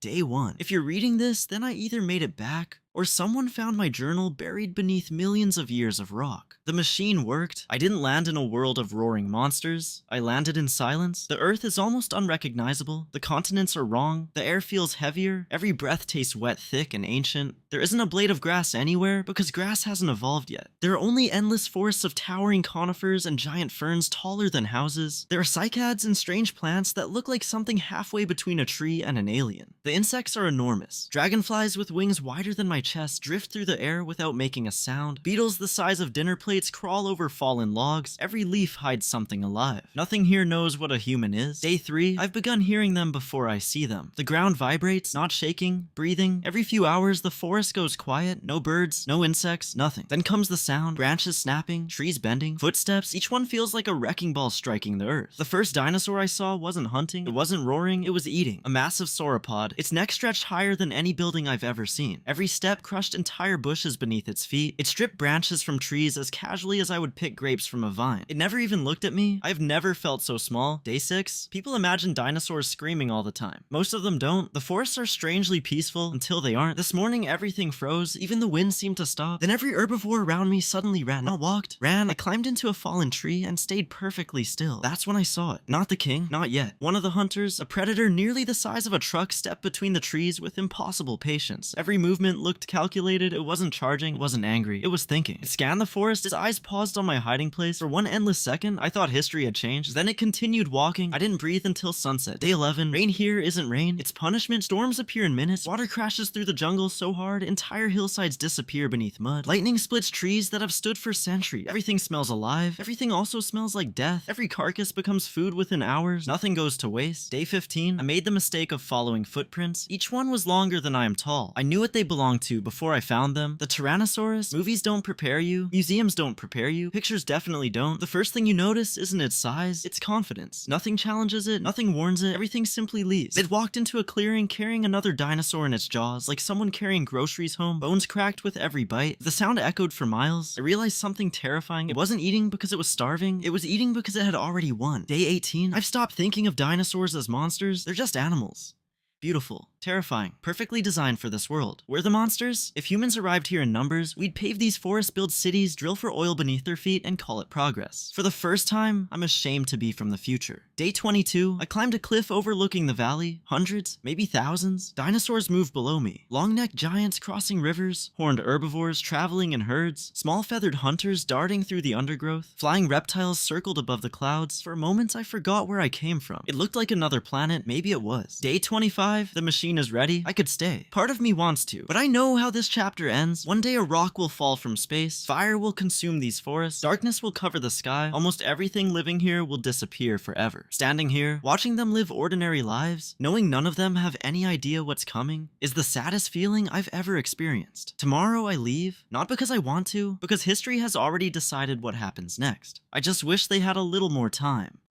Day 1. If you're reading this, then I either made it back, or someone found my journal buried beneath millions of years of rock. The machine worked. I didn't land in a world of roaring monsters. I landed in silence. The earth is almost unrecognizable. The continents are wrong. The air feels heavier. Every breath tastes wet, thick, and ancient. There isn't a blade of grass anywhere because grass hasn't evolved yet. There are only endless forests of towering conifers and giant ferns taller than houses. There are cycads and strange plants that look like something halfway between a tree and an alien. The insects are enormous. Dragonflies with wings wider than my chest drift through the air without making a sound. Beetles the size of dinner plates crawl over fallen logs. Every leaf hides something alive. Nothing here knows what a human is. Day 3, I've begun hearing them before I see them. The ground vibrates, not shaking, breathing. Every few hours, the forest goes quiet. No birds, no insects, nothing. Then comes the sound, branches snapping, trees bending, footsteps. Each one feels like a wrecking ball striking the earth. The first dinosaur I saw wasn't hunting, it wasn't roaring, it was eating. A massive sauropod. Its neck stretched higher than any building I've ever seen. Every step crushed entire bushes beneath its feet. It stripped branches from trees as casually as I would pick grapes from a vine. It never even looked at me. I've never felt so small. Day 6. People imagine dinosaurs screaming all the time. Most of them don't. The forests are strangely peaceful until they aren't. This morning everything froze. Even the wind seemed to stop. Then every herbivore around me suddenly ran. Not walked, ran. I climbed into a fallen tree and stayed perfectly still. That's when I saw it. Not the king. Not yet. One of the hunters, a predator nearly the size of a truck, stepped between the trees with impossible patience. Every movement looked calculated. It wasn't charging, it wasn't angry, it was thinking. It scanned the forest, its eyes paused on my hiding place. For one endless second, I thought history had changed. Then it continued walking. I didn't breathe until sunset. Day 11. Rain here isn't rain, it's punishment. Storms appear in minutes. Water crashes through the jungle so hard, entire hillsides disappear beneath mud. Lightning splits trees that have stood for centuries. Everything smells alive. Everything also smells like death. Every carcass becomes food within hours. Nothing goes to waste. Day 15. I made the mistake of following footprints. Each one was longer than I am tall. I knew what they belonged to before I found them. The Tyrannosaurus? Movies don't prepare you. Museums don't prepare you. Pictures definitely don't. The first thing you notice isn't its size, it's confidence. Nothing challenges it, nothing warns it, everything simply leaves. It walked into a clearing carrying another dinosaur in its jaws, like someone carrying groceries home, bones cracked with every bite. The sound echoed for miles. I realized something terrifying. It wasn't eating because it was starving, it was eating because it had already won. Day 18. I've stopped thinking of dinosaurs as monsters. They're just animals. Beautiful, terrifying, perfectly designed for this world. We're the monsters? If humans arrived here in numbers, we'd pave these forests, build cities, drill for oil beneath their feet, and call it progress. For the first time, I'm ashamed to be from the future. Day 22, I climbed a cliff overlooking the valley. Hundreds, maybe thousands. Dinosaurs moved below me. Long-necked giants crossing rivers, horned herbivores traveling in herds, small feathered hunters darting through the undergrowth, flying reptiles circled above the clouds. For a moment, I forgot where I came from. It looked like another planet, maybe it was. Day 25, the machine is ready. I could stay. Part of me wants to, but I know how this chapter ends. One day a rock will fall from space, fire will consume these forests, darkness will cover the sky, almost everything living here will disappear forever. Standing here, watching them live ordinary lives, knowing none of them have any idea what's coming, is the saddest feeling I've ever experienced. Tomorrow I leave, not because I want to, because history has already decided what happens next. I just wish they had a little more time.